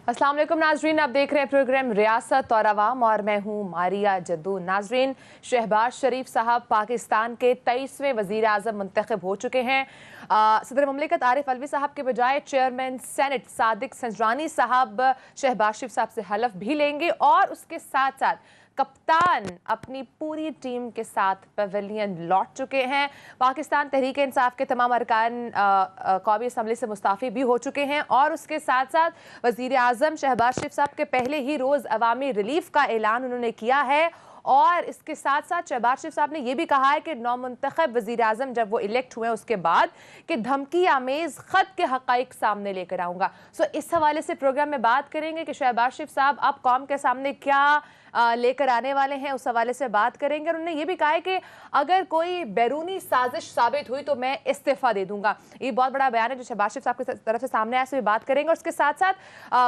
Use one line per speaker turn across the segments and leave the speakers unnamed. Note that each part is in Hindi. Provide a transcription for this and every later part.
अस्सलाम वालेकुम नाजरीन, आप देख रहे हैं प्रोग्राम रियासत और अवाम और मैं हूं मारिया जद्दू। नाजरीन, शहबाज शरीफ साहब पाकिस्तान के 23वें वज़ीर आज़म मुंतखब हो चुके हैं। सदर ममलिकत आरिफ अलवी साहब के बजाय चेयरमैन सेनेट सादिक संजरानी साहब शहबाज शरीफ साहब से हलफ भी लेंगे और उसके साथ साथ कप्तान अपनी पूरी टीम के साथ पवेलियन लौट चुके हैं। पाकिस्तान तहरीक इंसाफ के तमाम अरकान कौमी असम्बली से मुस्ताफ़ी भी हो चुके हैं और उसके साथ साथ वज़ीर आज़म शहबाज शरीफ साहब के पहले ही रोज़ अवामी रिलीफ का ऐलान उन्होंने किया है। और इसके साथ साथ शहबाज शरीफ साहब ने यह भी कहा है कि नौमुंतखब वज़ीर आज़म जब वो इलेक्ट हुए उसके बाद कि धमकी आमेज़ ख़त के हक़ाइक़ सामने लेकर आऊँगा। इस हवाले से प्रोग्राम में बात करेंगे कि शहबाज शरीफ साहब अब कौम के सामने क्या लेकर आने वाले हैं, उस हवाले से बात करेंगे। और उन्होंने ये भी कहा है कि अगर कोई बैरूनी साजिश साबित हुई तो मैं इस्तीफा दे दूंगा। ये बहुत बड़ा बयान है जो शहबाज शरीफ साहब की तरफ से सामने आया, इस पर बात करेंगे। और उसके साथ साथ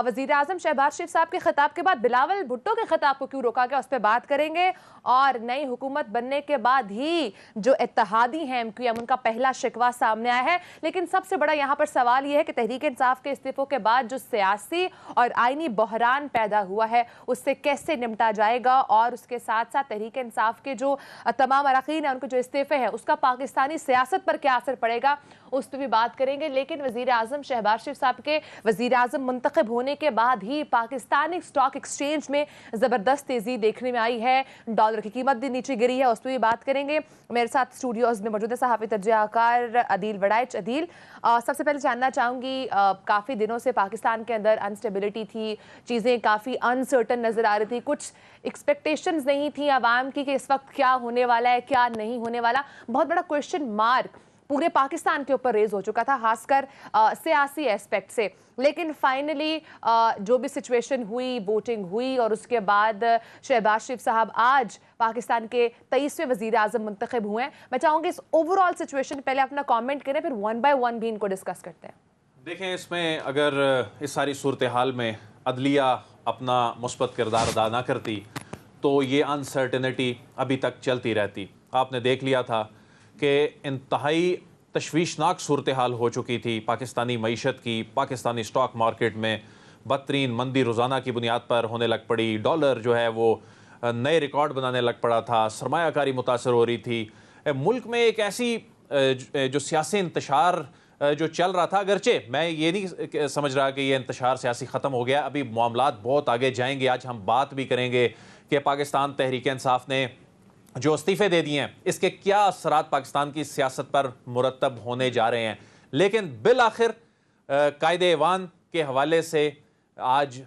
वज़ीर आज़म शहबाज शरीफ साहब के खिताब के बाद बिलावल भुट्टो के खिताब को क्यों रोका गया, उस पर बात करेंगे। और नई हुकूमत बनने के बाद ही जो इत्तेहादी हैं MQM, उनका पहला शिकवा सामने आया है। लेकिन सबसे बड़ा यहाँ पर सवाल यह है कि तहरीक इंसाफ के इस्तीफों के बाद जो सियासी और आईनी बहरान पैदा हुआ है उससे कैसे निपटा जाएगा। और उसके साथ साथ तहरीक इंसाफ के जो तमाम अरकान हैं उनके जो इस्तीफे हैं उसका पाकिस्तानी सियासत पर क्या असर पड़ेगा, उस पर भी बात करेंगे। लेकिन वज़ीर आज़म शहबाज शरीफ साहब के वज़ीर आज़म मुंतखब होने के बाद ही पाकिस्तानी स्टॉक एक्सचेंज में ज़बरदस्त तेज़ी देखने में आई है, डॉलर की कीमत भी नीचे गिरी है, उस पर भी बात करेंगे। मेरे साथ स्टूडियोज़ में मौजूद है सहाफ़ी तजज़ियाकार अदील वड़ाइच। अदील, सबसे पहले जानना चाहूँगी, काफ़ी दिनों से पाकिस्तान के अंदर अनस्टेबिलिटी थी, चीज़ें काफ़ी अनसर्टन नज़र आ रही थी, कुछ एक्सपेक्टेशंस नहीं थी आवाम की कि इस वक्त क्या होने वाला है क्या नहीं होने वाला। बहुत बड़ा क्वेश्चन मार्क पूरे पाकिस्तान के ऊपर रेज हो चुका था, खासकर सियासी एस्पेक्ट से। लेकिन फाइनली जो भी सिचुएशन हुई, वोटिंग हुई और उसके बाद शहबाज शरीफ साहब आज पाकिस्तान के 23वें वज़ीर आज़म मुंतखब हुए हैं। मैं चाहूँगी इस ओवरऑल सिचुएशन पहले अपना कमेंट करें, फिर वन बाय वन भी इनको डिस्कस करते हैं।
देखें, इसमें अगर इस सारी सूरत हाल में अदलिया अपना मुस्बत किरदार अदा ना करती तो ये अनसर्टेनिटी अभी तक चलती रहती। आपने देख लिया था कि इंतहाई तशवीशनाक सूरत हाल हो चुकी थी पाकिस्तानी मईशत की। पाकिस्तानी स्टॉक मार्केट में बदतरीन मंदी रोज़ाना की बुनियाद पर होने लग पड़ी। डॉलर जो है वो नए रिकॉर्ड बनाने लग पड़ा था, सरमायाकारी मुतासर हो रही थी। मुल्क में एक ऐसी जो सियासी इंतशार जो चल रहा था, अगरचे मैं ये नहीं समझ रहा कि ये इंतशार सियासी ख़त्म हो गया, अभी मामलात बहुत आगे जाएंगे। आज हम बात भी करेंगे कि पाकिस्तान तहरीक इंसाफ ने जो इस्तीफ़े दे दिए हैं इसके क्या असरात पाकिस्तान की सियासत पर मुरतब होने जा रहे हैं। लेकिन बिल आखिर कायदे ऐवान के हवाले से आज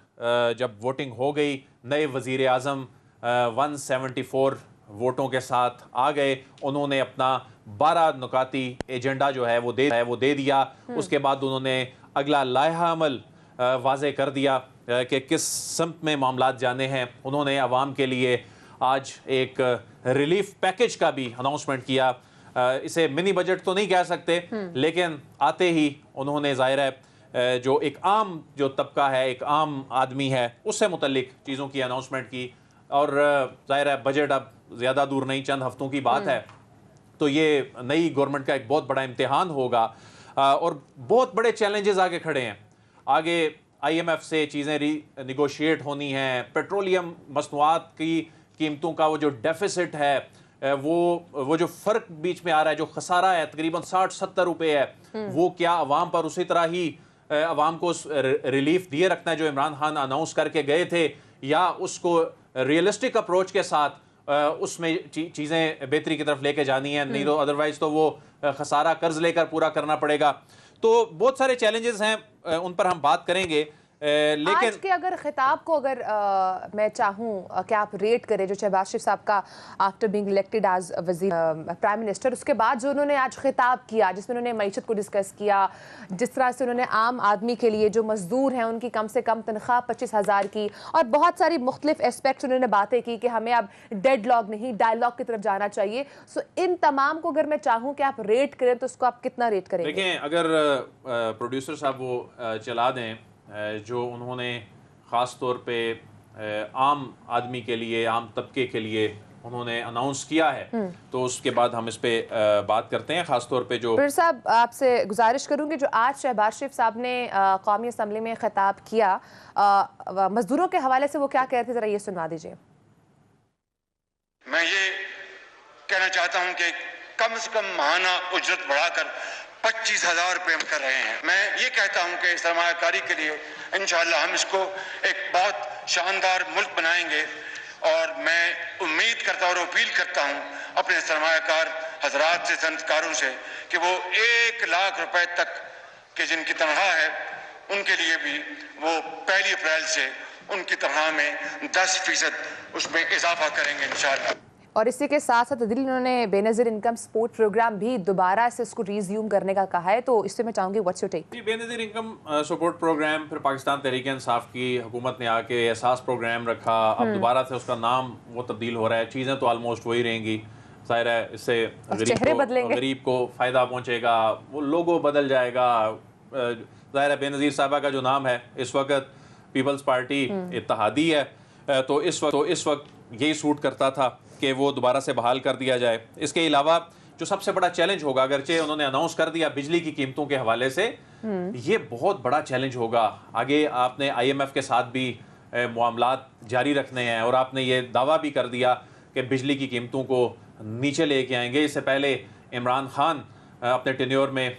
जब वोटिंग हो गई, नए वज़ीर आज़म 174 वोटों के साथ आ गए। उन्होंने अपना 12 नुकाती एजेंडा जो है वो दे दिया। उसके बाद उन्होंने अगला लाइहा अमल वाज़े कर दिया कि किस सम्त में मामलात जाने हैं। उन्होंने अवाम के लिए आज एक रिलीफ पैकेज का भी अनाउंसमेंट किया। इसे मिनी बजट तो नहीं कह सकते, लेकिन आते ही उन्होंने ज़ाहिर है जो एक आम जो तबका है, एक आम आदमी है, उससे मुतल्लिक चीज़ों की अनाउंसमेंट की। और ज़ाहिर है बजट अब ज़्यादा दूर नहीं, चंद हफ्तों की बात है, तो ये नई गवर्नमेंट का एक बहुत बड़ा इम्तिहान होगा। और बहुत बड़े चैलेंजेस आगे खड़े हैं। आगे IMF से चीज़ें निगोशिएट होनी हैं। पेट्रोलियम मसनूआत की कीमतों का वो जो डेफिसिट है, वो जो फ़र्क बीच में आ रहा है, जो खसारा है तकरीबन 60-70 रुपये है, वो क्या अवाम पर उसी तरह ही अवाम को रिलीफ दिए रखना है जो इमरान खान अनाउंस करके गए थे, या उसको रियलिस्टिक अप्रोच के साथ उसमें चीज़ें बेहतरी की तरफ लेके जानी है। नहीं तो अदरवाइज तो वो खसारा कर्ज लेकर पूरा करना पड़ेगा। तो बहुत सारे चैलेंजेस हैं, उन पर हम बात करेंगे। लेकिन
आज के अगर खिताब को अगर मैं चाहूँ कि आप रेट करें जो शहबाज शरीफ साहब का आफ्टर बीइंग इलेक्टेड एज वज़ीर प्राइम मिनिस्टर, उसके बाद जो उन्होंने आज खिताब किया जिसमें उन्होंने मईशत को डिस्कस किया, जिस तरह से उन्होंने आम आदमी के लिए जो मजदूर हैं उनकी कम से कम तनख्वाह 25,000 की, और बहुत सारी मुख्तलिफ एस्पेक्ट्स उन्होंने बातें की कि हमें अब डेडलॉग नहीं डायलॉग की तरफ जाना चाहिए। इन तमाम को अगर मैं चाहूँ कि आप रेट करें तो उसको आप कितना रेट करेंगे?
देखें, अगर प्रोड्यूसर साहब वो चला दें जो उन्होंने ख़ास तौर पे आम आदमी के लिए, आम तबके के लिए उन्होंने अनाउंस किया है, तो उसके बाद हम इस पे बात करते हैं। खासतौर पे जो
फिर साहब आपसे गुजारिश करूंगी, जो आज शहबाज शरीफ साहब ने कौमी असम्बली में खिताब किया मजदूरों के हवाले से, वो क्या कह रहे थे, जरा ये सुनवा दीजिए।
मैं ये कहना चाहता हूं कि कम से कम माहाना उजरत बढ़ाकर 25,000 रुपये हम कर रहे हैं। मैं ये कहता हूं कि सरमायाकारी के लिए इंशाअल्लाह हम इसको एक बहुत शानदार मुल्क बनाएंगे, और मैं उम्मीद करता और अपील करता हूं अपने सरमायाकार हजरात से, सनतकारों से, कि वो 1 लाख रुपए तक के जिनकी तनख्वाह है उनके लिए भी वो 1 अप्रैल से उनकी तनख्वाह में 10% उसमें इजाफा करेंगे इंशाअल्लाह।
और इसी के साथ साथ दिल्ली उन्होंने बेनज़ीर इनकम सपोर्ट प्रोग्राम भी दोबारा से इसको रिज्यूम करने का कहा है, तो इससे मैं चाहूँगी what's your take.
Benazir income support program फिर पाकिस्तान तहरीक इंसाफ की हुकूमत ने आके एहसास प्रोग्राम रखा, अब दोबारा से उसका नाम वो तब्दील हो रहा है। चीज़ें तो ऑलमोस्ट वही रहेंगी, जाहिर है इससे गरीब को फ़ायदा पहुँचेगा, वो लोगो बदल जाएगा। जाहिर है बेनज़ीर साहबा का जो नाम है इस वक्त पीपल्स पार्टी इत्तेहादी है, तो इस वक्त यही सूट करता था कि वो दोबारा से बहाल कर दिया जाए। इसके अलावा जो सबसे बड़ा चैलेंज होगा, अगरचे उन्होंने अनाउंस कर दिया बिजली की कीमतों के हवाले से, ये बहुत बड़ा चैलेंज होगा। आगे आपने IMF के साथ भी मामलात जारी रखने हैं, और आपने ये दावा भी कर दिया कि बिजली की कीमतों को नीचे लेके आएंगे। इससे पहले इमरान खान अपने टेन्योर में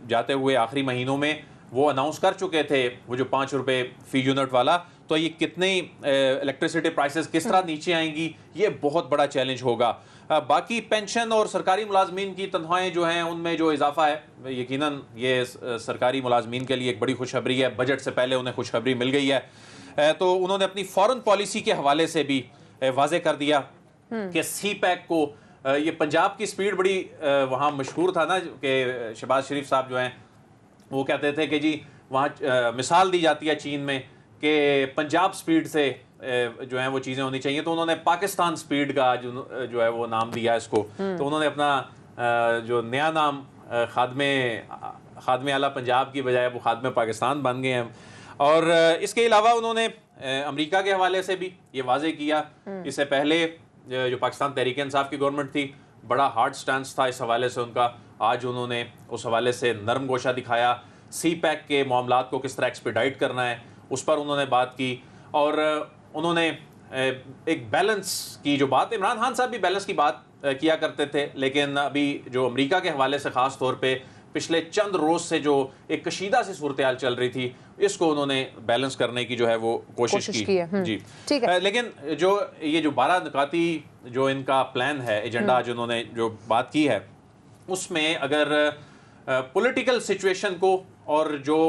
जाते हुए आखिरी महीनों में वो अनाउंस कर चुके थे वो जो 5 रुपये फ़ी यूनिट वाला, तो ये कितनी इलेक्ट्रिसिटी प्राइसेस किस तरह नीचे आएंगी, ये बहुत बड़ा चैलेंज होगा। बाकी पेंशन और सरकारी मुलाजमीन की तनख्वाहें जो हैं उनमें जो इजाफा है, यकीनन ये सरकारी मुलाजमीन के लिए एक बड़ी खुशखबरी है। बजट से पहले उन्हें खुशखबरी मिल गई है। तो उन्होंने अपनी फॉरेन पॉलिसी के हवाले से भी वाजे कर दिया कि CPEC को, ये पंजाब की स्पीड बड़ी वहाँ मशहूर था ना, कि शहबाज शरीफ साहब जो हैं वो कहते थे कि जी वहाँ मिसाल दी जाती है चीन में कि पंजाब स्पीड से जो है वो चीज़ें होनी चाहिए, तो उन्होंने पाकिस्तान स्पीड का जो है वो नाम दिया इसको। तो उन्होंने अपना जो नया नाम खादमे आला पंजाब की बजाय वो खादमे पाकिस्तान बन गए हैं। और इसके अलावा उन्होंने अमेरिका के हवाले से भी ये वाजे किया। इससे पहले जो पाकिस्तान तहरीक इंसाफ की गवर्नमेंट थी, बड़ा हार्ड स्टैंस था इस हवाले से उनका। आज उन्होंने उस हवाले से नरम गोशा दिखाया। CPEC के मामलात को किस तरह एक्सपेडाइट करना है उस पर उन्होंने बात की, और उन्होंने एक बैलेंस की जो बात, इमरान खान साहब भी बैलेंस की बात किया करते थे, लेकिन अभी जो अमेरिका के हवाले से ख़ास तौर पे पिछले चंद रोज़ से जो एक कशीदा सी सूरत हाल चल रही थी, इसको उन्होंने बैलेंस करने की जो है वो कोशिश की है। जी
ठीक है।
लेकिन ये जो 12 निकाती जो इनका प्लान है, एजेंडा जो उन्होंने जो बात की है, उसमें अगर पॉलिटिकल सिचुएशन को और जो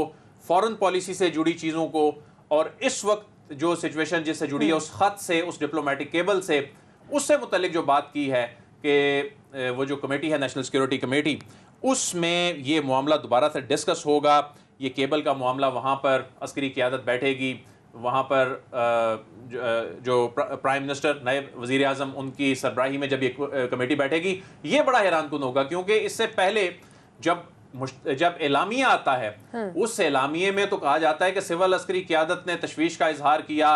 फॉरेन पॉलिसी से जुड़ी चीज़ों को, और इस वक्त जो सिचुएशन जिससे जुड़ी है, उस खत से, उस डिप्लोमेटिक केबल से, उससे मुतल्लिक जो बात की है कि वो जो कमेटी है नेशनल सिक्योरिटी कमेटी, उसमें ये मामला दोबारा से डिस्कस होगा। ये केबल का मामला, वहाँ पर अस्करी क़यादत बैठेगी, वहाँ पर जो प्राइम मिनिस्टर, नए वज़ीर आज़म, उनकी सरबराही में जब ये कमेटी बैठेगी, ये बड़ा हैरानकुन होगा। क्योंकि इससे पहले जब एलामिया आता है, उस एलामिये में तो कहा जाता है कि सिविल अस्करी क़यादत ने तशवीश का इजहार किया,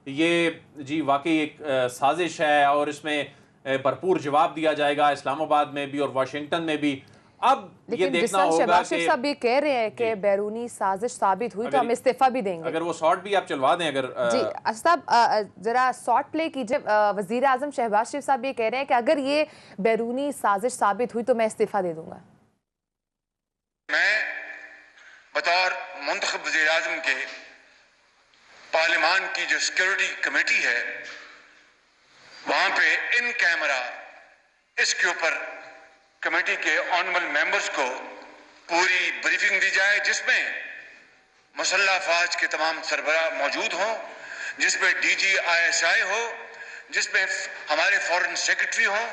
ये जी वाकई एक साजिश है और इसमें भरपूर जवाब दिया जाएगा इस्लामाबाद में भी और वाशिंगटन में भी। अब ये देखना होगा कि
सब ये कह रहे हैं कि बैरूनी साजिश साबित हुई तो हम इस्तीफा भी देंगे।
अगर वो शॉट भी आप चलवा दें, अगर
जी साहब जरा शॉट प्ले कीजिए। वजीर आजम शहबाज शरीफ साहब ये कह रहे हैं कि अगर ये बैरूनी साजिश साबित हुई तो मैं इस्तीफा दे दूंगा।
मैं बतौर मुंतखब वज़ीर आज़म के पार्लियामान की जो सिक्योरिटी कमेटी है, वहां पे इन कैमरा इसके ऊपर कमेटी के ऑनरेबल मेंबर्स को पूरी ब्रीफिंग दी जाए, जिसमें मुसल्लह फौज के तमाम सरबराह मौजूद हों, जिसमें DG ISI हो, जिसमें हमारे फॉरेन सेक्रेटरी हो।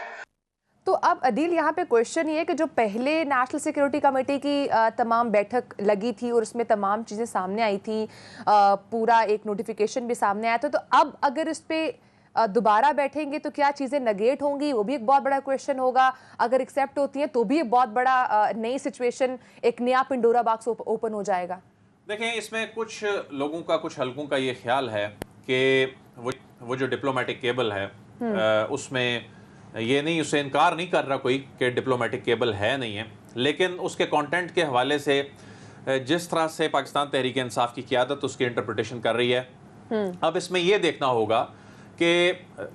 तो अब अदील यहाँ पे क्वेश्चन ये है कि जो पहले नेशनल सिक्योरिटी कमेटी की तमाम बैठक लगी थी और उसमें तमाम चीज़ें सामने आई थी, पूरा एक नोटिफिकेशन भी सामने आया था, तो अब अगर इस पर दोबारा बैठेंगे तो क्या चीज़ें नगेट होंगी, वो भी एक बहुत बड़ा क्वेश्चन होगा। अगर एक्सेप्ट होती हैं तो भी एक बहुत बड़ा नई सिचुएशन, एक नया पिंडोरा बॉक्स ओपन हो जाएगा।
देखें, इसमें कुछ लोगों का, कुछ हलकों का ये ख्याल है कि वो जो डिप्लोमेटिक केबल है उसमें ये नहीं, उससे इनकार नहीं कर रहा कोई कि डिप्लोमेटिक केबल है नहीं है, लेकिन उसके कंटेंट के हवाले से जिस तरह से पाकिस्तान तहरीक इंसाफ की क़यादत उसकी इंटरप्रिटेशन कर रही है, अब इसमें यह देखना होगा कि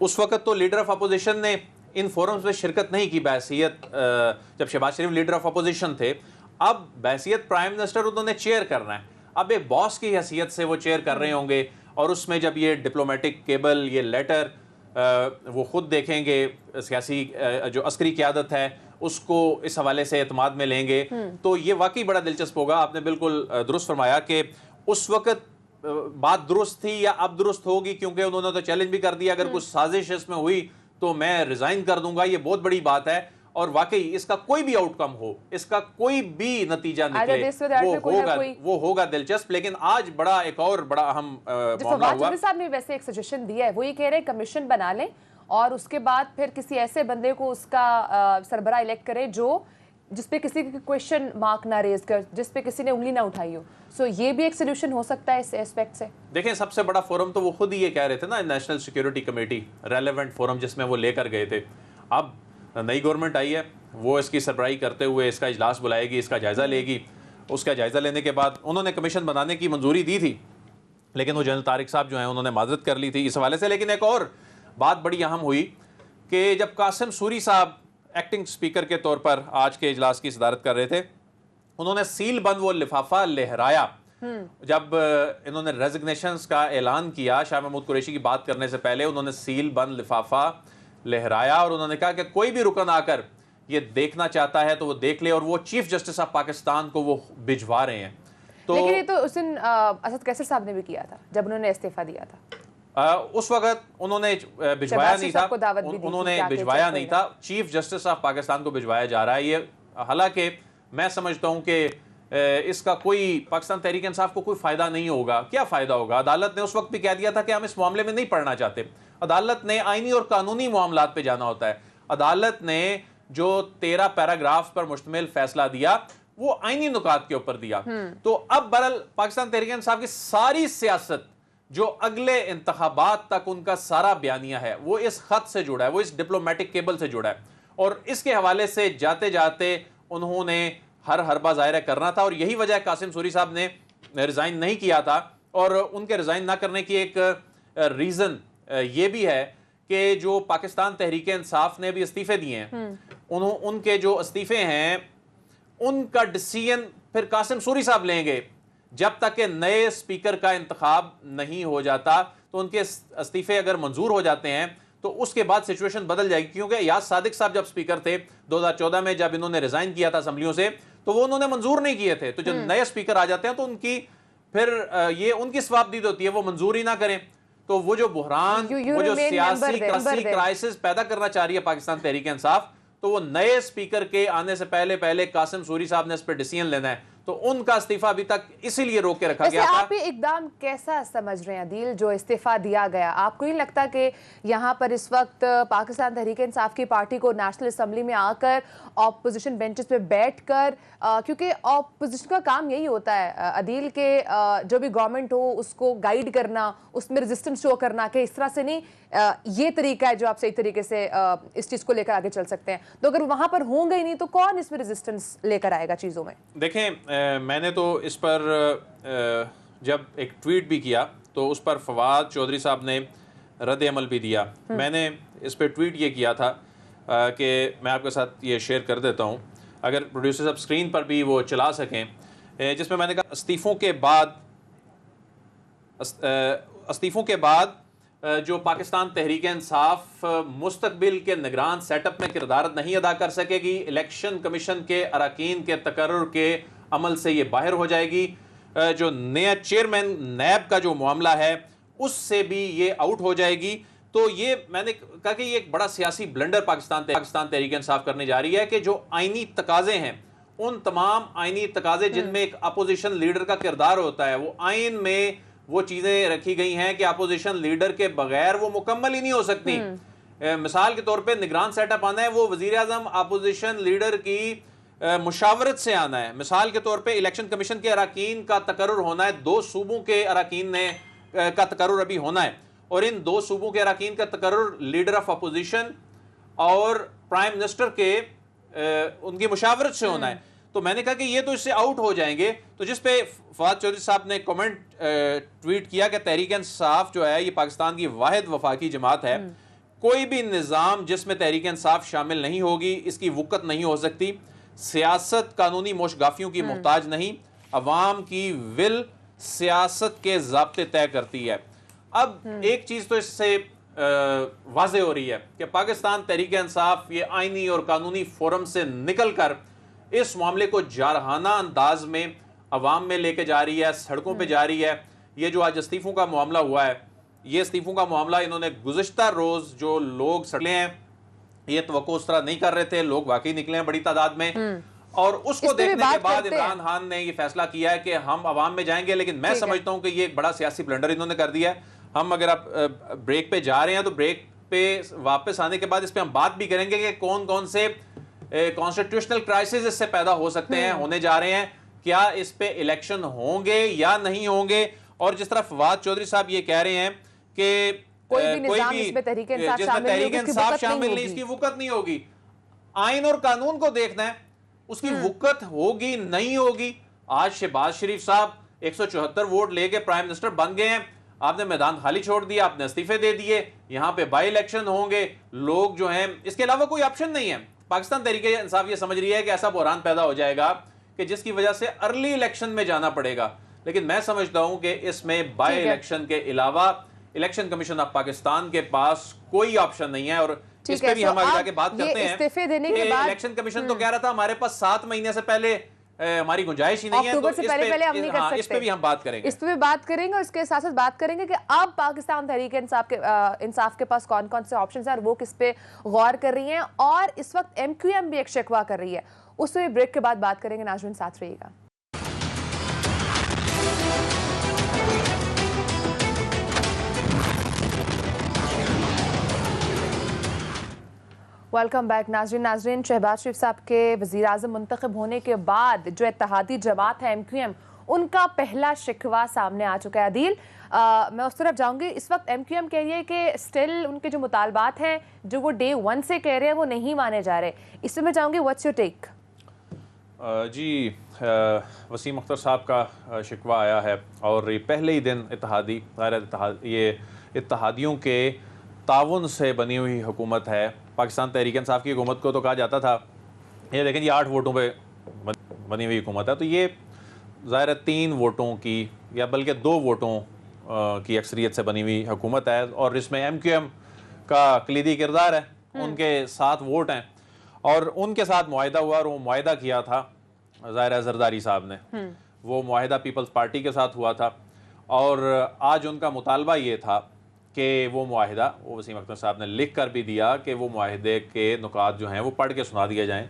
उस वक्त तो लीडर ऑफ अपोजिशन ने इन फोरम्स में शिरकत नहीं की बहसीत, जब शहबाज शरीफ लीडर ऑफ अपोजिशन थे। अब बहसीत प्राइम मिनिस्टर उन्होंने चेयर करना है, अब एक बॉस की हैसियत से वो चेयर कर रहे होंगे, और उसमें जब ये डिप्लोमेटिक केबल, ये लेटर वो खुद देखेंगे, सियासी जो अस्करी क़यादत है उसको इस हवाले से एतमाद में लेंगे, तो ये वाकई बड़ा दिलचस्प होगा। आपने बिल्कुल दुरुस्त फरमाया कि उस वक्त बात दुरुस्त थी या अब दुरुस्त होगी, क्योंकि उन्होंने तो चैलेंज भी कर दिया अगर कुछ साजिश इसमें हुई तो मैं रिजाइन कर दूंगा। ये बहुत बड़ी बात है, और वाकई इसका कोई भी आउटकम हो, इसका कोई भी नतीजा निकले, वो होगा दिलचस्प। लेकिन आज बड़ा एक और बड़ा अहम मामला हुआ।
साहब ने वैसे एक सजेशन दिया है, वो ये कह रहे हैं कमीशन बना लें और उसके बाद फिर किसी ऐसे बंदे को उसका सरबराह इलेक्ट करें जो जिसपे किसी की क्वेश्चन मार्क ना रेज कर, जिसपे किसी ने उंगली ना उठाई हो। सो ये भी एक सोल्यूशन हो सकता है इस एस्पेक्ट से।
देखें, सबसे बड़ा फोरम तो वो खुद ही ये कह रहे थे ना, national security committee, relevant forum जिसमें वो लेकर गए थे। अब नई गवर्नमेंट आई है, वो इसकी सरबराही करते हुए इसका इजलास बुलाएगी, इसका जायज़ा लेगी। उसका जायज़ा लेने के बाद उन्होंने कमीशन बनाने की मंजूरी दी थी, लेकिन वो जनरल तारिक साहब जो हैं उन्होंने माजरत कर ली थी इस हवाले से। लेकिन एक और बात बड़ी अहम हुई कि जब कासिम सूरी साहब एक्टिंग स्पीकर के तौर पर आज के इजलास की सदारत कर रहे थे, उन्होंने सील बंद वो लिफाफा लहराया। जब इन्होंने रेजिग्नेशंस का ऐलान किया, शाह महमूद कुरैशी की बात करने से पहले उन्होंने सील बंद लिफाफा लहराया और उन्होंने कहा कि कोई भी रुकन आकर ये देखना चाहता है तो वो देख ले, और वो चीफ जस्टिस ऑफ पाकिस्तान को वो भिजवा रहे हैं। तो
लेकिन ये तो उस दिन असद कैसर साहब ने भी किया था जब उन्होंने इस्तीफा दिया था।
उस वक्त उन्होंने भिजवाया नहीं था, उन्होंने भिजवाया नहीं था, चीफ जस्टिस ऑफ पाकिस्तान को भिजवाया जा रहा है ये। हालांकि मैं समझता हूं कि इसका कोई पाकिस्तान तहरीक इंसाफ को कोई फायदा नहीं होगा। क्या फायदा होगा? अदालत ने उस वक्त भी कह दिया था कि हम इस मामले में नहीं पढ़ना चाहते। अदालत ने आईनी और कानूनी मामलात पे जाना होता है। अदालत ने जो 13 पैराग्राफ पर मुश्तमिल फैसला दिया वो आईनी नुकात के ऊपर दिया। तो अब बहरहाल पाकिस्तान तहरीक इंसाफ की सारी सियासत जो अगले इंतखाबात तक उनका सारा बयानिया है वो इस खत से जुड़ा है, वो इस डिप्लोमेटिक केबल से जुड़ा है, और इसके हवाले से जाते जाते उन्होंने हर हरबा ज़ाहिर करना था। और यही वजह कासिम सूरी साहब ने रिजाइन नहीं किया था, और उनके रिजाइन ना करने की एक रीजन ये भी है कि जो पाकिस्तान तहरीक इंसाफ ने भी इस्तीफे दिए हैं, उनके जो इस्तीफे हैं उनका डिसीजन फिर कासिम सूरी साहब लेंगे। जब तक के नए स्पीकर का इंतखाब नहीं हो जाता, तो उनके इस्तीफे अगर मंजूर हो जाते हैं तो उसके बाद सिचुएशन बदल जाएगी। क्योंकि याद सादिक साहब जब स्पीकर थे 2014 में, जब इन्होंने रिजाइन किया था असेंबलियों से, तो वो उन्होंने मंजूर नहीं किए थे। तो जब नए स्पीकर आ जाते हैं तो उनकी फिर ये उनकी सवाबदीद होती है, वो मंजूर ही ना करें। तो वो जो बुहरान, वो जो सियासी क्राइसिस पैदा करना चाह रही है पाकिस्तान तहरीक इंसाफ, तो वो नए स्पीकर के आने से पहले कासिम सूरी साहब ने इस पर डिसीजन लेना है। तो उनका इस्तीफा अभी तक इसीलिए रोक के रखा गया था।
आप ये इकदाम कैसा समझ रहे हैं अदील, जो इस्तीफा दिया गया? आपको नहीं लगता कि यहाँ पर इस वक्त पाकिस्तान तहरीक इंसाफ की पार्टी को नेशनल असेंबली में आकर ऑपोजिशन बेंचेस पे बैठकर, क्योंकि ऑपोजिशन का काम यही होता है अदील के जो भी गवर्नमेंट हो उसको गाइड करना, उसमें रेजिस्टेंस शो करना कि इस तरह से नहीं, ये तरीका है जो आप सही तरीके से इस चीज को लेकर आगे चल सकते हैं। तो अगर वहां पर होंगे ही नहीं तो कौन इसमें रेजिस्टेंस लेकर आएगा चीजों में?
देखें, मैंने तो इस पर जब एक ट्वीट भी किया तो उस पर फवाद चौधरी साहब ने रद्द अमल भी दिया। मैंने इस पर ट्वीट ये किया था कि मैं आपके साथ ये शेयर कर देता हूँ, अगर प्रोड्यूसर साहब स्क्रीन पर भी वो चला सकें, जिसमें मैंने कहा इस्तीफ़ों के बाद जो पाकिस्तान तहरीक इंसाफ मुस्तकबिल के निगरान सेटअप में किरदार नहीं अदा कर सकेगी, इलेक्शन कमीशन के अरकान के तकर्रुर के अमल से ये बाहर हो जाएगी, जो नया चेयरमैन नैब का जो मामला है उससे भी ये आउट हो जाएगी। तो ये मैंने कहा कि ये एक बड़ा सियासी ब्लंडर पाकिस्तान तहरीक इंसाफ करने जा रही है कि जो आईनी तकाजे हैं, उन तमाम आईनी तकाजे जिनमें एक अपोजिशन लीडर का किरदार होता है, वो आइन में वो चीज़ें रखी गई हैं कि अपोजिशन लीडर के बगैर वो मुकम्मल ही नहीं हो सकती। मिसाल के तौर पे निगरान सेटअप आना है, वो वज़ीर आज़म अपोजिशन लीडर की मुशावरत से आना है। मिसाल के तौर पे इलेक्शन कमीशन के अरकान का तकर्रुर होना है, 2 सूबों के अरकान का तकर्रुर अभी होना है, और इन दो सूबों के अरकान का तकर्रुर लीडर ऑफ अपोजिशन और प्राइम मिनिस्टर के उनकी मुशावरत से होना है। तो मैंने कहा कि ये तो इससे आउट हो जाएंगे। तो जिस पे फवाद चौधरी साहब ने कमेंट ट्वीट किया कि तहरीक इंसाफ जो है ये पाकिस्तान की वाहिद वफाकी जमात है, कोई भी निज़ाम जिसमें तहरीक इंसाफ शामिल नहीं होगी इसकी वुकत नहीं हो सकती। सियासत कानूनी मोशगाफियों की मोहताज नहीं, अवाम की विल सियासत के ज़ाब्ते तय करती है। अब एक चीज़ तो इससे वाज़े हो रही है कि पाकिस्तान तहरीक इंसाफ ये आइनी और कानूनी फोरम से निकल कर इस मामले को जारहाना अंदाज में अवाम में लेके जा रही है, सड़कों पे जा रही है। ये जो आज इस्तीफों का मामला हुआ है, ये इस्तीफों का मामला इन्होंने गुज़िश्ता रोज़ जो लोग सड़े हैं, ये तवक्को उस तरह नहीं कर रहे थे, लोग वाकई निकले हैं बड़ी तादाद में। और उसको देखने के बाद इमरान खान ने ये फैसला किया है कि हम अवाम में जाएंगे। लेकिन मैं समझता हूं कि ये एक बड़ा सियासी ब्लंडर इन्होंने कर दिया है। हम अगर आप ब्रेक पे जा रहे हैं तो ब्रेक पे वापस आने के बाद इस पे हम बात भी करेंगे कि कौन कौन से कॉन्स्टिट्यूशनल क्राइसिस इससे पैदा हो सकते हैं, होने जा रहे हैं, क्या इस पे इलेक्शन होंगे या नहीं होंगे। और जिस तरह फवाद चौधरी साहब ये कह रहे हैं कि
कोई भी इसमें तहरीक इंसाफ शामिल नहीं,
इसकी वुकत नहीं होगी। आइन और कानून को देखना है, उसकी वुकत होगी नहीं होगी। आज शहबाज शरीफ साहब 174 वोट लेके प्राइम मिनिस्टर बन गए हैं, आपने मैदान खाली छोड़ दिया, आपने इस्तीफे दे दिए, यहां पे बाई इलेक्शन होंगे, लोग जो हैं, इसके अलावा कोई ऑप्शन नहीं है। पाकिस्तान तहरीक इंसाफ ये समझ रही है कि ऐसा बहरान पैदा हो जाएगा कि जिसकी वजह से अर्ली इलेक्शन में जाना पड़ेगा। लेकिन मैं समझता हूं कि इसमें बाई इलेक्शन के अलावा इलेक्शन कमीशन ऑफ पाकिस्तान के पास कोई ऑप्शन नहीं है। और इस पे भी हम आगे जाके बात करते हैं।
इस्तीफे देने के बाद
इलेक्शन कमीशन तो कह रहा था हमारे पास 7 महीने से पहले हमारी गुंजाइश ही नहीं है,
अक्टूबर से पहले हम नहीं कर सकते।
इस पे भी हम बात करेंगे,
इस पे भी बात करेंगे और इसके साथ साथ बात करेंगे कि अब पाकिस्तान तहरीक इंसाफ के पास कौन कौन से ऑप्शंस हैं और वो किस पे गौर कर रही हैं। और इस वक्त MQM भी एक शिकवा कर रही है, उस पे ब्रेक के बाद बात करेंगे। नाज़रीन साथ रहिएगा। वेलकम बैक नाज़रीन शहबाज शरीफ साहब के वज़ीर आज़म मुंतखब होने के बाद जो इत्तेहादी जमात है MQM, उनका पहला शिकवा सामने आ चुका है। अदील, मैं उस तरफ जाऊंगी। इस वक्त MQM कह रही है कि स्टिल उनके जो मुतालबात हैं जो वो डे 1 से कह रहे हैं वो नहीं माने जा रहे। इसमें मैं जाऊंगी, व्हाट्स योर टेक?
जी, वसीम अख्तर साहब का शिकवा आया है और ये पहले ही दिन ये इत्तेहादियों के ताउन से बनी हुई हुकूमत है। पाकिस्तान तहरीक इंसाफ की हुकूमत को तो कहा जाता था ये लेकिन ये 8 वोटों पे बनी हुई हुकूमत है, तो ये ज़ाहिर 3 वोटों की या बल्कि 2 वोटों की अक्सरियत से बनी हुई हुकूमत है। और इसमें MQM का कलीदी किरदार है, उनके 7 वोट हैं और उनके साथ मुआहिदा हुआ। और वो मुआहिदा किया था ज़ाहिर जरदारी साहब ने, वो मुआहिदा पीपल्स पार्टी के साथ हुआ था। और आज उनका मुतालबा ये था कि वो मुआहिदा, वो वसीम अख्तर साहब ने लिख कर भी दिया कि वो मुआहिदे के नुकात जो हैं वो पढ़ के सुना दिए जाएं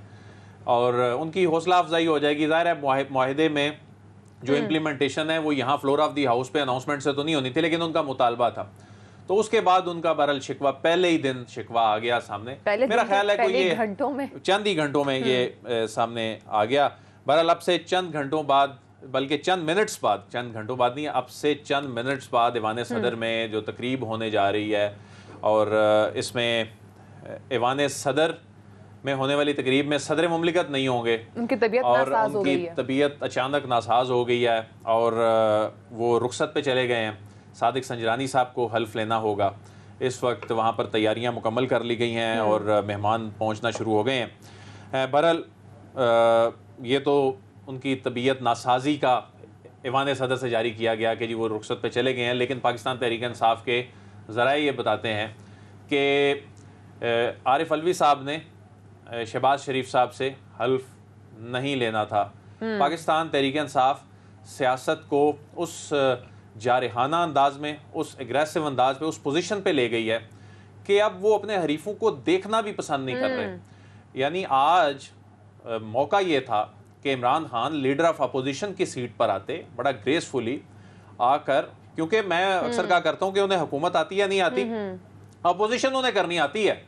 और उनकी हौसला अफजाई हो जाएगी। ज़ाहिर है मुआहिदे में जो इम्प्लीमेंटेशन है वो यहाँ फ्लोर ऑफ दी हाउस पे अनाउंसमेंट से तो नहीं होनी थी, लेकिन उनका मुतालबा था। तो उसके बाद उनका बहरहाल शिकवा पहले ही दिन शिकवा आ गया सामने। मेरा ख्याल है कि ये चंद ही घंटों में ये सामने आ गया। बहरहाल अब से चंद घंटों बाद, बल्कि चंद मिनट्स बाद, चंद घंटों बाद नहीं, अब से चंद मिनट्स बाद ईवान सदर में जो तकरीब होने जा रही है और इसमें ईवान सदर में होने वाली तकरीब में सदर मुमलिकत नहीं होंगे,
उनकी तबीयत
और
नासाज हो गई है।
उनकी तबीयत अचानक नासाज हो गई है और वो रुखसत पे चले गए हैं। सादिक संजरानी साहब को हल्फ लेना होगा। इस वक्त वहाँ पर तैयारियाँ मुकम्मल कर ली गई हैं और मेहमान पहुँचना शुरू हो गए हैं। बहरहाल ये तो उनकी तबीयत नासाजी का ईवान सदर से जारी किया गया कि जी वो रुखसत पे चले गए हैं। लेकिन पाकिस्तान तहरीक इंसाफ के ज़राए ये बताते हैं कि आरिफ अलवी साहब ने शहबाज शरीफ साहब से हल्फ नहीं लेना था। पाकिस्तान तहरीक इंसाफ सियासत को उस जारहाना अंदाज में, उस एग्रेसिव अंदाज पे, उस पोजीशन पे ले गई है कि अब वो अपने हरीफों को देखना भी पसंद नहीं कर रहे। यानी आज मौका ये था कि Imran Khan leader of opposition की सीट पर आते, बड़ा ग्रेसफुली आकर, क्योंकि मैं अक्सर कहा करता हूं कि उन्हें हुकूमत आती है नहीं आती, अपोजिशन उन्हें करनी आती है।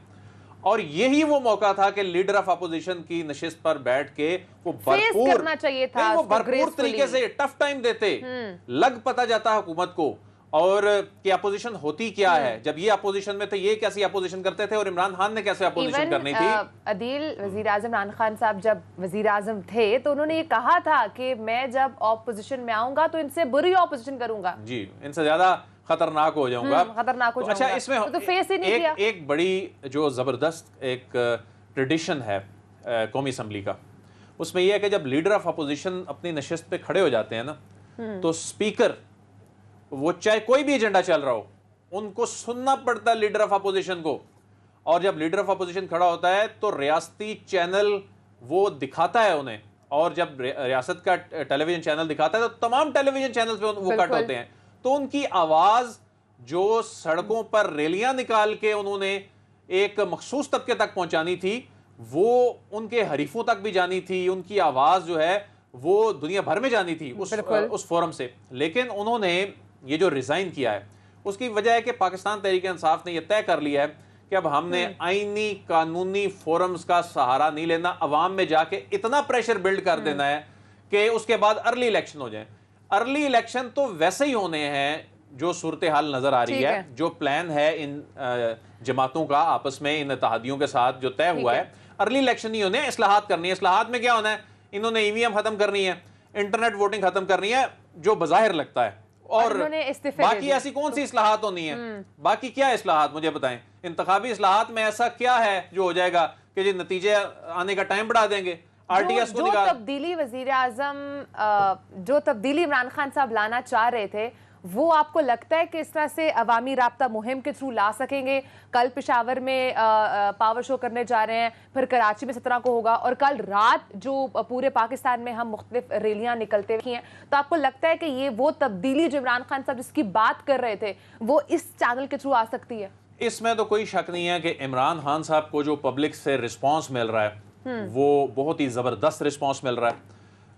और यही वो मौका था कि लीडर ऑफ अपोजिशन की नशिस्त पर बैठ के वो भरपूर
करना चाहिए था,
वो भरपूर तरीके से टफ टाइम देते, लग पता जाता हुकूमत को और कि अपोजिशन होती क्या है। जब ये अपोजिशन में थे, ये कैसी अपोजिशन करते थे और इमरान खान ने कैसे अपोजिशन करनी थी।
अदील, वजीर आजम इमरान खान साहब जब वजीर आजम थे तो उन्होंने ये कहा था कि मैं जब ऑपोजिशन में आऊंगा तो इनसे बुरी ऑपोजिशन करूंगा जी,
इनसे ज्यादा खतरनाक हो जाऊंगा,
खतरनाक हो
जाऊंगा। अच्छा, इसमें
तो फेस ही नहीं किया।
एक बड़ी जो जबरदस्त एक ट्रेडिशन है कौमी असम्बली का, उसमें यह है कि जब लीडर ऑफ अपोजिशन अपनी नशिस्त पे खड़े हो जाते हैं ना, तो स्पीकर, वो चाहे कोई भी एजेंडा चल रहा हो, उनको सुनना पड़ता है लीडर ऑफ अपोजिशन को। और जब लीडर ऑफ अपोजिशन खड़ा होता है तो रियासती चैनल वो दिखाता है उन्हें, और जब रियासत का टेलीविजन चैनल दिखाता है तो तमाम टेलीविजन चैनल पे वो कट होते हैं। तो उनकी आवाज जो सड़कों पर रैलियां निकाल के उन्होंने एक मखसूस तबके तक पहुंचानी थी, वो उनके हरीफों तक भी जानी थी। उनकी आवाज जो है वो दुनिया भर में जानी थी उस फोरम से। लेकिन उन्होंने ये जो रिजाइन किया है, उसकी वजह है कि पाकिस्तान तहरीक इंसाफ ने यह तय कर लिया है कि अब हमने आईनी कानूनी फोरम्स का सहारा नहीं लेना, अवाम में जाके इतना प्रेशर बिल्ड कर देना है कि उसके बाद अर्ली इलेक्शन हो जाए। अर्ली इलेक्शन तो वैसे ही होने हैं जो सूरत हाल नजर आ रही है, जो प्लान है इन जमातों का आपस में, इन इत्तेहादियों के साथ जो तय हुआ है, अर्ली इलेक्शन नहीं होने, इस्लाहात करनी है। इस्लाहात में क्या होना है, इन्होंने ईवीएम खत्म करनी है, इंटरनेट वोटिंग खत्म करनी है, जो बजाहिर लगता है। और बाकी ऐसी कौन सी इस्लाहात होनी है, बाकी क्या इस्लाहात मुझे बताएं। इंतखाबी इस्लाहात में ऐसा क्या है जो हो जाएगा कि जी नतीजे आने का टाइम बढ़ा देंगे, आरटीएस को निकाल।
तब्दीली वजीर आजम, जो तब्दीली इमरान खान साहब लाना चाह रहे थे, वो आपको लगता है कि इस तरह से अवामी राब्ता मुहिम के थ्रू ला सकेंगे? कल पेशावर में पावर शो करने जा रहे हैं, फिर कराची में 17 को होगा, और कल रात जो पूरे पाकिस्तान में हम मुख्तलिफ रैलियां निकलते हैं, तो आपको लगता है कि ये वो तब्दीली जो इमरान खान साहब जिसकी बात कर रहे थे वो इस चैनल के थ्रू आ सकती है?
इसमें तो कोई शक नहीं है कि इमरान खान साहब को जो पब्लिक से रिस्पॉन्स मिल रहा है वो बहुत ही ज़बरदस्त रिस्पॉन्स मिल रहा है।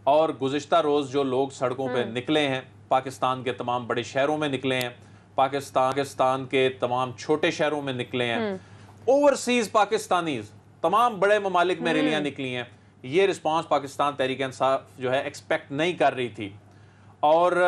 और गुज़िश्ता रोज़ जो लोग सड़कों पे निकले हैं, पाकिस्तान के तमाम बड़े शहरों में निकले हैं, पाकिस्तान के तमाम छोटे शहरों में निकले हैं, ओवरसीज पाकिस्तानीज तमाम बड़े ममालिक में रैलियां निकली हैं। ये रिस्पांस पाकिस्तान तहरीक इंसाफ जो है एक्सपेक्ट नहीं कर रही थी। और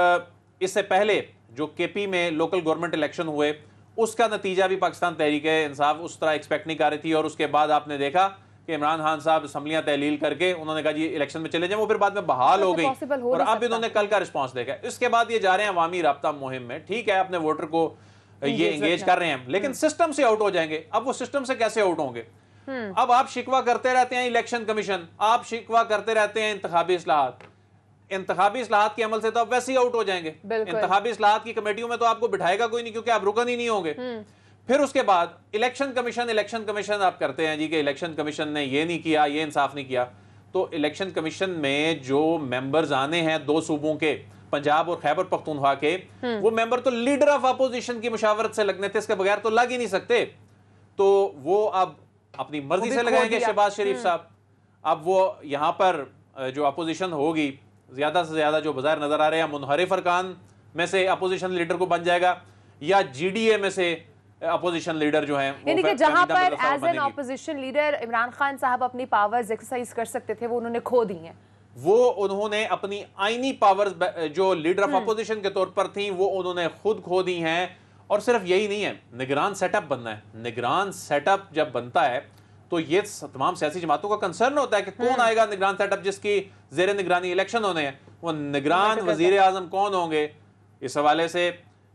इससे पहले जो केपी में लोकल गवर्नमेंट इलेक्शन हुए, उसका नतीजा भी पाकिस्तान तहरीक इंसाफ उस तरह एक्सपेक्ट नहीं कर रही थी। और उसके बाद आपने देखा कि इमरान खान साहब असम्बलियां तहलील करके उन्होंने कहा जी इलेक्शन में चले जाएं, वो फिर बाद में बहाल हो गई और अब इन्होंने कल का रिस्पांस देखा। इसके बाद ये जा रहे हैं अवामी राब्ता मुहिम में, ठीक है, अपने वोटर को ये एंगेज कर रहे हैं, लेकिन सिस्टम से आउट हो जाएंगे। अब वो सिस्टम से कैसे आउट होंगे? अब आप शिकवा करते रहते हैं इलेक्शन कमीशन, आप शिकवा करते रहते हैं इंतखाबी इस्लाहात, इंतखाबी इस्लाहात के अमल से तो आप वैसे ही आउट हो जाएंगे। इंतखाबी इस्लाहात की कमेटियों में तो आपको बिठाएगा कोई नहीं, क्योंकि आप रुकन ही नहीं होंगे। फिर उसके बाद इलेक्शन कमीशन आप करते हैं जी कि इलेक्शन कमीशन ने ये नहीं किया, ये इंसाफ नहीं किया। तो इलेक्शन कमीशन में जो मेंबर्स आने हैं 2 सूबों के, पंजाब और खैबर पख्तूनख्वा के, वो मेंबर तो लीडर ऑफ अपोजिशन की मुशावरत से लगने थे, इसके बगैर तो लग ही नहीं सकते। तो वो अब अपनी मर्जी से लगाएंगे शहबाज शरीफ साहब। अब वो यहाँ पर जो अपोजिशन होगी, ज्यादा से ज्यादा जो बाजार नजर आ रहे हैं मुनहरिफ अरकान में से अपोजिशन लीडर को बन जाएगा, या जीडीए में से अपोजिशन लीडर जो हैं,
यानी कि जहां पर as an opposition leader Imran Khan sahab अपनी पावर्स एक्सरसाइज कर सकते थे, वो उन्होंने खो दी हैं।
वो उन्होंने अपनी आईनी पावर्स जो लीडर ऑफ अपोजिशन के तौर पर थी, वो उन्होंने खुद खो दी हैं। और सिर्फ यही नहीं है, निगरान सेटअप बनना है। निगरान सेटअप जब बनता है तो ये तमाम सियासी जमातों का कंसर्न होता है कि कौन आएगा निगरान सेटअप जिसकी जेर निगरानी इलेक्शन होने हैं, वो निगरान वजीर आजम कौन होंगे। इस हवाले से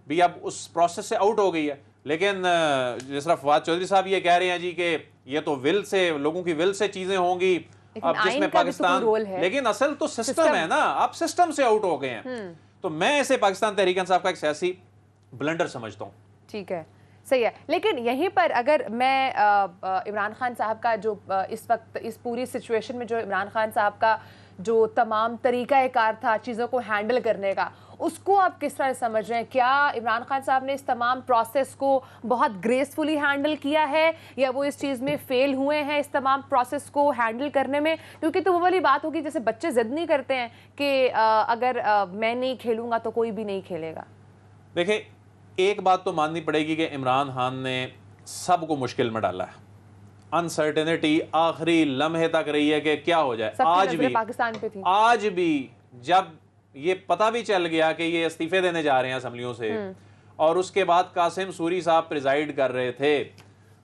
भी अब उस प्रोसेस से आउट हो गई है। लेकिन जिस तरह फवाद चौधरी साहब ये कह रहे हैं जी कि ये तो विल से, लोगों की विल से चीजें होंगी, अब जिसमें पाकिस्तान, लेकिन असल तो सिस्टम है ना, आप सिस्टम से आउट हो गए हैं। तो मैं ऐसे पाकिस्तान तहरीक इंसाफ का एक सियासी ब्लंडर समझता हूँ।
ठीक है, सही है। लेकिन यहीं पर अगर मैं इमरान खान साहब का जो इस वक्त इस पूरी सिचुएशन में जो इमरान खान साहब का जो तमाम तरीका कार था चीज़ों को हैंडल करने का, उसको आप किस तरह समझ रहे हैं? क्या इमरान खान साहब ने इस तमाम प्रोसेस को बहुत ग्रेसफुली हैंडल किया है, या वो इस चीज़ में फेल हुए हैं इस तमाम प्रोसेस को हैंडल करने में? क्योंकि तो वो वाली बात होगी जैसे बच्चे जिद नहीं करते हैं कि अगर मैं नहीं खेलूंगा तो कोई भी नहीं खेलेगा।
देखिए, एक बात तो माननी पड़ेगी कि इमरान खान ने सबको मुश्किल में डाला है। अनसर्टेनिटी आखिरी लम्हे तक रही है कि क्या हो जाए। आज भी
पाकिस्तान पे थी।
आज भी जब ये पता भी चल गया कि ये इस्तीफे देने जा रहे हैं असम्बलियों से, और उसके बाद कासिम सूरी साहब प्रिजाइड कर रहे थे।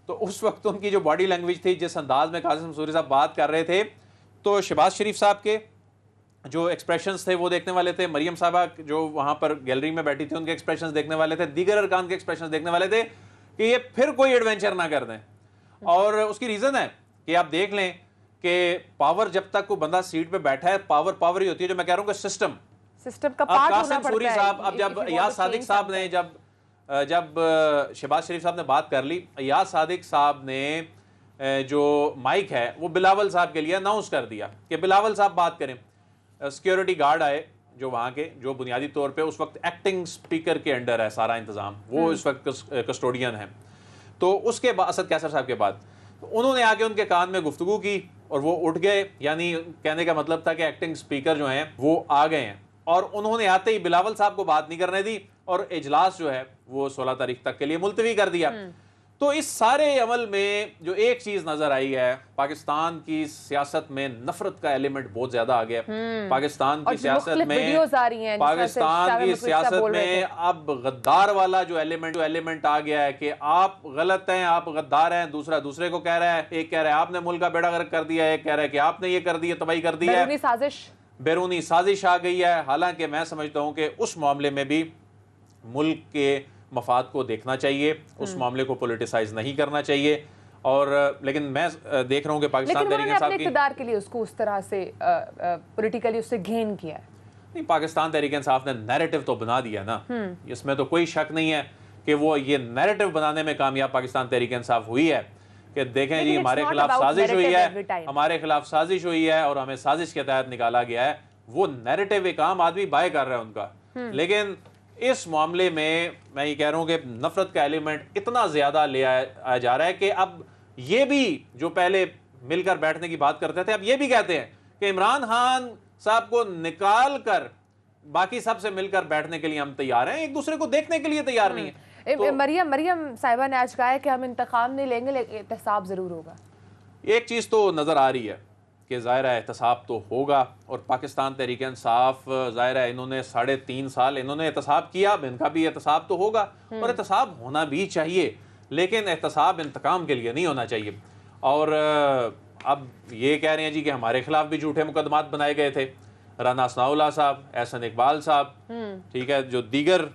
तो उस वक्त उनकी जो बॉडी लैंग्वेज थी, जिस अंदाज में कासिम सूरी साहब बात कर रहे थे, तो शहबाज शरीफ साहब के जो एक्सप्रेशंस थे वो देखने वाले थे, मरियम साहबा जो वहाँ पर गैलरी में बैठी थी उनके एक्सप्रेशंस देखने वाले थे, दीगर अरकान के एक्सप्रेशंस देखने वाले थे कि ये फिर कोई एडवेंचर ना कर दें। और उसकी रीज़न है कि आप देख लें कि पावर जब तक कोई बंदा सीट पे बैठा है, पावर ही होती है। जो मैं कह रहा हूँ कि सिस्टम
का पार्ट होना
कासिम सूरी साहब, अब जब याद सादिक साहब ने जब शहबाज शरीफ साहब ने बात कर ली, याद सादिक साहब ने जो माइक है वो बिलावल साहब के लिए अनाउंस कर दिया कि बिलावल साहब बात करें। सिक्योरिटी गार्ड आए जो वहाँ के, जो बुनियादी तौर पे उस वक्त एक्टिंग स्पीकर के अंडर है सारा इंतज़ाम, वो इस वक्त कस्टोडियन है। तो उसके बाद असद कैसर साहब के बाद उन्होंने आके उनके कान में गुफ्तगू की और वो उठ गए, यानी कहने का मतलब था कि एक्टिंग स्पीकर जो हैं वो आ गए हैं, और उन्होंने आते ही बिलावल साहब को बात नहीं करने दी और इजलास जो है वो 16 तारीख तक के लिए मुलतवी कर दिया। तो इस सारे अमल में जो एक चीज नजर आई है, पाकिस्तान की सियासत में नफरत का एलिमेंट बहुत ज्यादा आ गया। पाकिस्तान की सियासत में अब गद्दार वाला जो एलिमेंट आ गया है कि आप गलत हैं, आप गद्दार हैं, दूसरा दूसरे को कह रहा है। एक कह रहा है आपने मुल्क का बेड़ा गर्क कर दिया है, एक कह रहा है कि आपने ये कर दिया, तबाही कर दी है, बैरूनी साजिश आ गई है। हालांकि मैं समझता हूं कि उस मामले में भी मुल्क के मफाद को देखना चाहिए, उस मामले को पॉलिटिसाइज नहीं करना चाहिए। और लेकिन मैं देख रहा हूं कि पाकिस्तान तहरीक इंसाफ की
इक़्तिदार के लिए उसको उस तरह से पॉलिटिकली उससे गेन किया है।
नहीं, पाकिस्तान तहरीक इंसाफ ने नैरेटिव तो बना दिया ना, इसमें तो कोई शक नहीं है कि वो ये नैरेटिव बनाने में कामयाब पाकिस्तान तहरीक इंसाफ हुई है कि देखें जी हमारे खिलाफ साजिश हुई है, हमारे खिलाफ साजिश हुई है और हमें साजिश के तहत निकाला गया है। वो नैरेटिव एक आम आदमी बाय कर रहा है उनका। लेकिन इस मामले में मैं ये कह रहा हूं कि नफरत का एलिमेंट इतना ज्यादा ले आया जा रहा है कि अब ये भी जो पहले मिलकर बैठने की बात करते थे, अब ये भी कहते हैं कि इमरान खान साहब को निकाल कर बाकी सबसे मिलकर बैठने के लिए हम तैयार हैं, एक दूसरे को देखने के लिए तैयार नहीं है।
तो मरियम साहिबा ने आज कहा है कि हम इंतकाम नहीं लेंगे लेकिन एहतसाब जरूर होगा।
एक चीज तो नजर आ रही है कि ज़ाहिर है एहतसाब तो होगा, और पाकिस्तान तहरीक इंसाफ ज़ाहिर है इन्होंने 3.5 साल इन्होंने एहतसाब किया, अब इनका भी एहतसाब तो होगा और एहतसाब होना भी चाहिए, लेकिन एहतसाब इंतकाम के लिए नहीं होना चाहिए। और अब ये कह रहे हैं जी कि हमारे खिलाफ भी झूठे मुकदमात बनाए गए थे, राना सनाउल्लाह साहब, एहसन इकबाल साहब, ठीक है, जो दीगर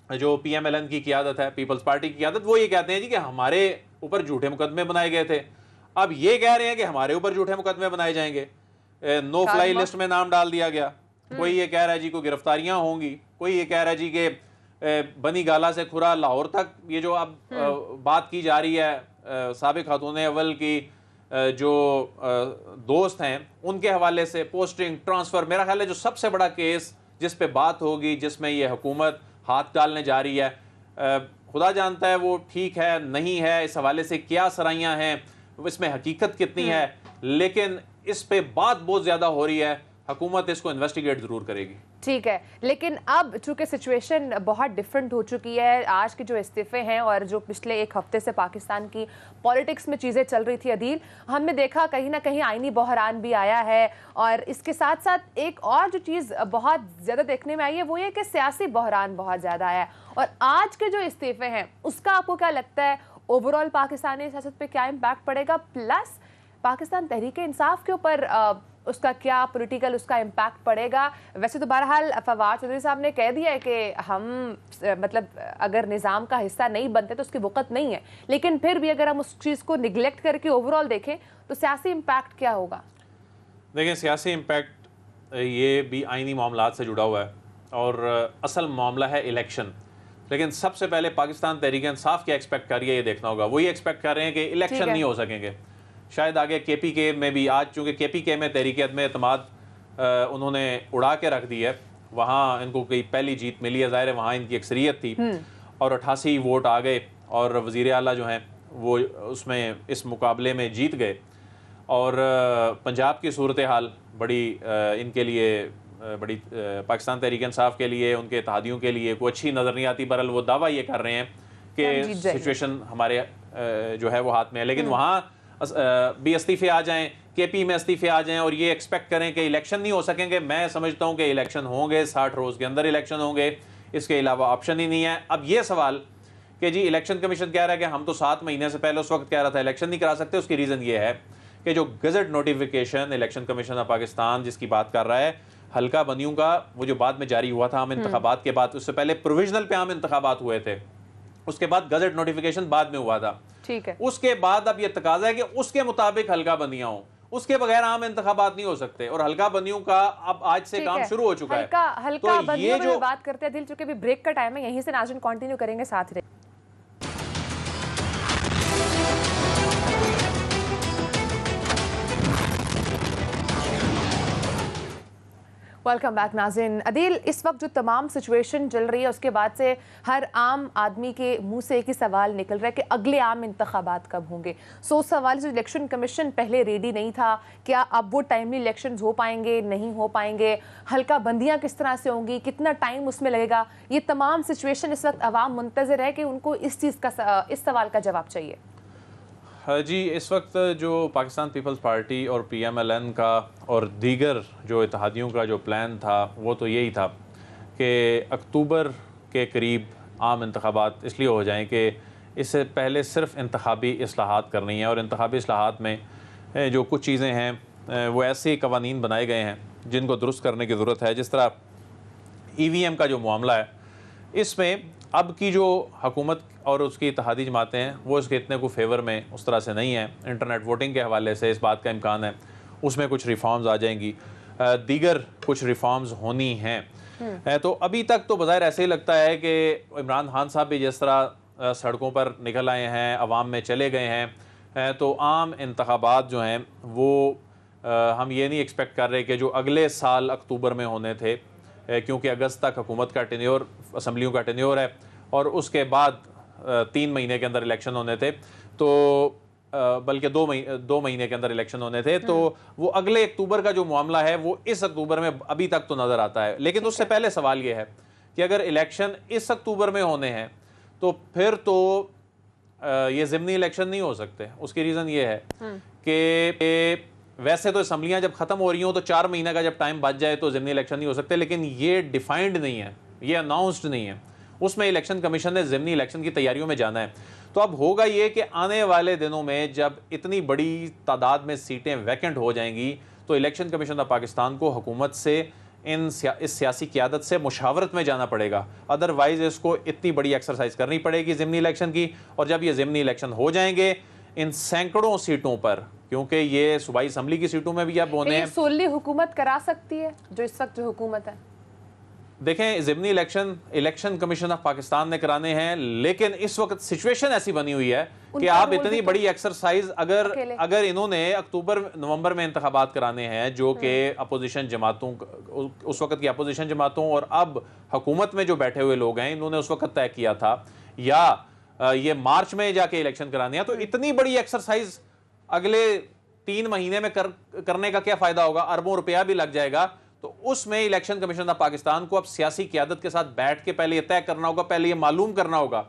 जो PMLN की क़ियादत है, पीपल्स पार्टी की क़ियादत, वो ये कहते हैं जी कि हमारे ऊपर झूठे मुकदमे बनाए गए थे। अब ये कह रहे हैं कि हमारे ऊपर झूठे मुकदमे बनाए जाएंगे, नो फ्लाई लिस्ट में नाम डाल दिया गया। कोई ये कह रहा है जी को गिरफ्तारियां होंगी, कोई ये कह रहा है जी कि बनी गाला से खुरा लाहौर तक ये जो अब बात की जा रही है साबिक खातून अव्वल की जो दोस्त हैं उनके हवाले से पोस्टिंग ट्रांसफर, मेरा ख्याल है जो सबसे बड़ा केस जिस पे बात होगी, जिसमें ये हुकूमत हाथ डालने जा रही है, खुदा जानता है वो ठीक है नहीं है, इस हवाले से क्या सराइयाँ हैं, इसमें हकीकत कितनी है, लेकिन इस पे बात बहुत ज्यादा हो रही है। हुकूमत इसको इन्वेस्टिगेट जरूर करेगी, ठीक है,
लेकिन अब चूंकि सिचुएशन बहुत डिफरेंट हो चुकी है, आज के जो इस्तीफे हैं और जो पिछले एक हफ्ते से पाकिस्तान की पॉलिटिक्स में चीज़ें चल रही थी अदील, हमने देखा कहीं ना कहीं आईनी बहरान भी आया है, और इसके साथ साथ एक और जो चीज़ बहुत ज़्यादा देखने में आई है वो ये कि सियासी बहरान बहुत ज़्यादा आया है। और आज के जो इस्तीफे हैं उसका आपको क्या लगता है ओवरऑल पाकिस्तानी सियासत पे क्या इम्पैक्ट पड़ेगा, प्लस पाकिस्तान तहरीक इंसाफ के ऊपर उसका क्या पॉलिटिकल उसका इम्पैक्ट पड़ेगा? वैसे तो बहरहाल फवाद चौधरी साहब ने कह दिया है कि हम मतलब अगर निज़ाम का हिस्सा नहीं बनते तो उसकी वक़्त नहीं है, लेकिन फिर भी अगर हम उस चीज़ को निगलेक्ट करके ओवरऑल देखें तो सियासी इम्पैक्ट क्या होगा?
देखिए, सियासी इम्पैक्ट ये भी आइनी मामलात से जुड़ा हुआ है और असल मामला है इलेक्शन। लेकिन सबसे पहले पाकिस्तान तहरीक इंसाफ क्या एक्सपेक्ट कर रही है ये देखना होगा। वो ये एक्सपेक्ट कर रहे हैं कि इलेक्शन नहीं हो सकेंगे, शायद आगे KPK में भी, आज चूँकि KPK में तहरीक अदम एतमाद उन्होंने उड़ा के रख दी है, वहाँ इनको कोई पहली जीत मिली है, ज़ाहिर है वहाँ इनकी अक्सरियत थी और 88 वोट आ गए और वज़ीर आला जो हैं वो उसमें इस मुकाबले में जीत गए। और पंजाब की सूरत हाल बड़ी इनके लिए बड़ी पाकिस्तान तहरीक इंसाफ के लिए, उनके इत्तेहादियों के लिए कोई अच्छी नज़र नहीं आती। बहरहाल वो दावा ये कर रहे हैं कि सिचुएशन हमारे जो है वो हाथ में है, लेकिन वहाँ भी इस्तीफे आ जाएं, KP में इस्तीफे आ जाएं और ये एक्सपेक्ट करें कि इलेक्शन नहीं हो सकेंगे। मैं समझता हूं कि इलेक्शन होंगे, 60 रोज़ के अंदर इलेक्शन होंगे। इसके अलावा ऑप्शन ही नहीं है। अब ये सवाल कि जी इलेक्शन कमीशन कह रहा है कि हम तो 7 महीने से पहले उस वक्त कह रहा था इलेक्शन नहीं करा सकते, उसकी रीज़न ये है कि जो gazette notification election commission of Pakistan जिसकी बात कर रहा है हल्का बंदियों का, वो जो बाद में जारी हुआ था आम इंतखाबात के बाद, उससे पहले प्रोविजनल पे आम इंतखाबात हुए थे, उसके बाद गजट नोटिफिकेशन बाद में हुआ था।
ठीक है,
उसके बाद अब ये तकाजा है कि उसके मुताबिक हल्का बंदियां हों, उसके बगैर आम इंतखाबात नहीं हो सकते। और हल्का बंदियों का अब आज से काम शुरू हो चुका है।
हल्का बंदियों में बात करते हैं दिल, चूंकि अभी ब्रेक का टाइम है, यहीं से नाज़रीन कंटिन्यू करेंगे, साथ रहे। वेलकम बैक नाज़रीन। अदील, इस वक्त जो तमाम सिचुएशन चल रही है उसके बाद से हर आम आदमी के मुंह से एक ही सवाल निकल रहा है कि अगले आम इंतखाबात कब होंगे। सो सवाल जो इलेक्शन कमीशन पहले रेडी नहीं था, क्या अब वो टाइमली इलेक्शन हो पाएंगे, नहीं हो पाएंगे, हल्का बंदियाँ किस तरह से होंगी, कितना टाइम उसमें लगेगा, ये तमाम सिचुएशन इस वक्त अवाम मुंतज़िर है कि उनको इस सवाल का जवाब चाहिए।
जी, इस वक्त जो पाकिस्तान पीपल्स पार्टी और PMLN का और दीगर जो इत्तेहादियों का जो प्लान था वो तो यही था कि अक्टूबर के करीब आम इंतखाबात इसलिए हो जाएं कि इससे पहले सिर्फ इंतखाबी इस्लाहात करनी है। और इंतखाबी इस्लाहात में जो कुछ चीज़ें हैं वो ऐसे कवानीन बनाए गए हैं जिनको दुरुस्त करने की ज़रूरत है। जिस तरह EVM का जो मामला है, इसमें अब की जो हुकूमत और उसकी इत्तेहादी जमातें हैं वो इसके इतने को फेवर में उस तरह से नहीं है। इंटरनेट वोटिंग के हवाले से इस बात का इम्कान है उसमें कुछ रिफॉर्म्स आ जाएंगी, दीगर कुछ रिफॉर्म्स होनी हैं। तो अभी तक तो बज़ाहिर ऐसे ही लगता है कि इमरान खान साहब भी जिस तरह सड़कों पर निकल आए हैं, अवाम में चले गए हैं, तो आम इंतखाबात जो हैं वो हम ये नहीं एक्सपेक्ट कर रहे कि जो अगले साल अक्टूबर में होने थे, क्योंकि अगस्त तक हुकूमत का टेन्योर, असम्बलियों का टेन्योर है और उसके बाद 3 महीने के अंदर इलेक्शन होने थे, तो बल्कि 2 महीने के अंदर इलेक्शन होने थे। तो वो अगले अक्टूबर का जो मामला है वो इस अक्टूबर में अभी तक तो नज़र आता है। लेकिन उससे पहले सवाल ये है कि अगर इलेक्शन इस अक्टूबर में होने हैं तो फिर तो ये ज़िमनी इलेक्शन नहीं हो सकते। उसकी रीज़न ये है कि वैसे तो असम्बलियाँ जब ख़त्म हो रही हों तो 4 महीने का जब टाइम बच जाए तो ज़िमनी इलेक्शन नहीं हो सकते, लेकिन ये डिफाइंड नहीं है, ये अनाउंस्ड नहीं है। उसमें इलेक्शन कमीशन ने ज़िमनी इलेक्शन की तैयारियों में जाना है। तो अब होगा ये कि आने वाले दिनों में जब इतनी बड़ी तादाद में सीटें वैकेंट हो जाएंगी तो इलेक्शन कमीशन ऑफ पाकिस्तान को हुकूमत से इस सियासी क़यादत से मुशावरत में जाना पड़ेगा। अदरवाइज़ इसको इतनी बड़ी एक्सरसाइज करनी पड़ेगी ज़िमनी इलेक्शन की। और जब ये ज़िमनी इलेक्शन हो जाएंगे इन सैकड़ों सीटों पर, क्योंकि ये सूबाई असम्बली की सीटों में भी अब होने हैं,
सोली हुकूमत करा सकती है जो इस वक्त जो हुकूमत है।
देखें, ज़िमनी इलेक्शन कमीशन ऑफ पाकिस्तान ने कराने हैं, लेकिन इस वक्त सिचुएशन ऐसी बनी हुई है कि आप इतनी बड़ी एक्सरसाइज अगर इन्होंने अक्टूबर नवंबर में इंतखाबात कराने हैं जो कि अपोजिशन जमातों, उस वक्त की अपोजिशन जमातों और अब हुकूमत में जो बैठे हुए लोग हैं, इन्होंने उस वक्त तय किया था, या ये मार्च में जाके इलेक्शन कराने हैं, तो इतनी बड़ी एक्सरसाइज अगले 3 महीने में करने का क्या फायदा होगा? अरबों रुपया भी लग जाएगा। तो उसमें इलेक्शन कमीशन ऑफ पाकिस्तान को अब सियासी क़यादत के साथ बैठ के पहले ये तय करना होगा, पहले ये मालूम करना होगा।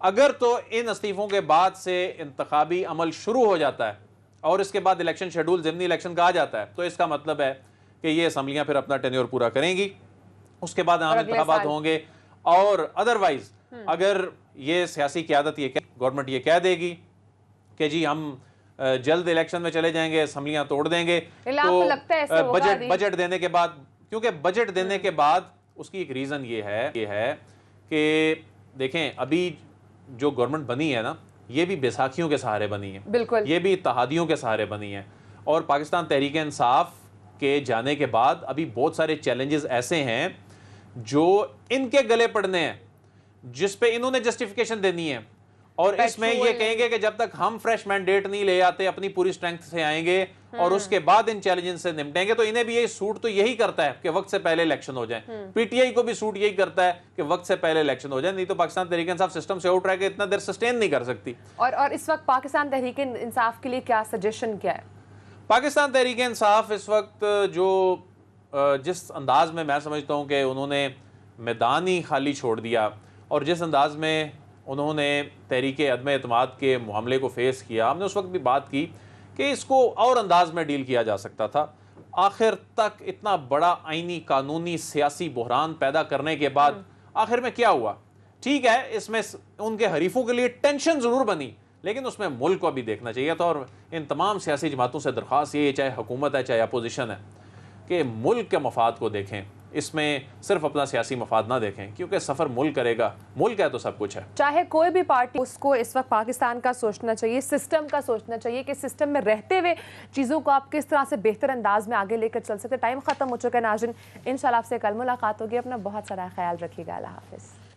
अगर तो इन इस्तीफों के बाद से इंतखाबी अमल शुरू हो जाता है और इसके बाद इलेक्शन शेड्यूल ज़िमनी इलेक्शन का आ जाता है, तो इसका मतलब है कि ये असम्बलियाँ फिर अपना टेन्योर पूरा करेंगी, उसके बाद आम इंतखाबात होंगे। और अदरवाइज अगर ये सियासी क़यादत, ये गवर्नमेंट ये कह देगी कि जी हम जल्द इलेक्शन में चले जाएंगे, असम्बलियां तोड़ देंगे, तो बजट देने के बाद, क्योंकि बजट देने के बाद उसकी एक रीज़न ये है कि देखें अभी जो गवर्नमेंट बनी है ना, ये भी बैसाखियों के सहारे बनी है, बिल्कुल, ये भी इत्तेहादियों के सहारे बनी है। और पाकिस्तान तहरीक इंसाफ के जाने के बाद अभी बहुत सारे चैलेंजेस ऐसे हैं जो इनके गले पड़ने हैं, जिस पे इन्होंने जस्टिफिकेशन देनी है। और इसमें ये कहेंगे कि जब तक हम फ्रेश मैंडेट नहीं ले आते, अपनी पूरी स्ट्रेंथ से आएंगे और उसके बाद इन चैलेंजेस से निपटेंगे। तो इन्हें भी यही सूट तो यही करता है कि वक्त से पहले इलेक्शन हो जाए। PTI को भी सूट यही करता है कि वक्त से पहले इलेक्शन हो जाए, नहीं तो पाकिस्तान तहरीक इंसाफ सिस्टम से आउट रह के इतना देर सस्टेन नहीं कर सकती।
और इस वक्त पाकिस्तान तहरीक इंसाफ के लिए क्या सजेशन क्या है?
पाकिस्तान तहरीक इंसाफ इस वक्त जो जिस अंदाज में मैं समझता हूँ कि उन्होंने मैदान ही खाली छोड़ दिया और जिस अंदाज में उन्होंने तहरीक अदम एतमाद के मामले को फेस किया, हमने उस वक्त भी बात की कि इसको और अंदाज में डील किया जा सकता था। आखिर तक इतना बड़ा आईनी कानूनी सियासी बहरान पैदा करने के बाद आखिर में क्या हुआ। ठीक है, इसमें उनके हरीफों के लिए टेंशन ज़रूर बनी, लेकिन उसमें मुल्क को भी देखना चाहिए था। और इन तमाम सियासी जमातों से दरख्वास्त ये, चाहे हुकूमत है चाहे अपोजिशन है, कि मुल्क के मफाद को देखें, इसमें सिर्फ अपना सियासी मफाद ना देखें, क्योंकि सफ़र मुल्क करेगा, मुल्क है तो सब कुछ है।
चाहे कोई भी पार्टी, उसको इस वक्त पाकिस्तान का सोचना चाहिए, सिस्टम का सोचना चाहिए कि सिस्टम में रहते हुए चीज़ों को आप किस तरह से बेहतर अंदाज में आगे लेकर चल सकते। टाइम ख़त्म हो चुका है नाज़रीन, इंशाल्लाह आपसे कल मुलाकात होगी। अपना बहुत सारा ख्याल रखिएगा। अल्लाह हाफ़िज़।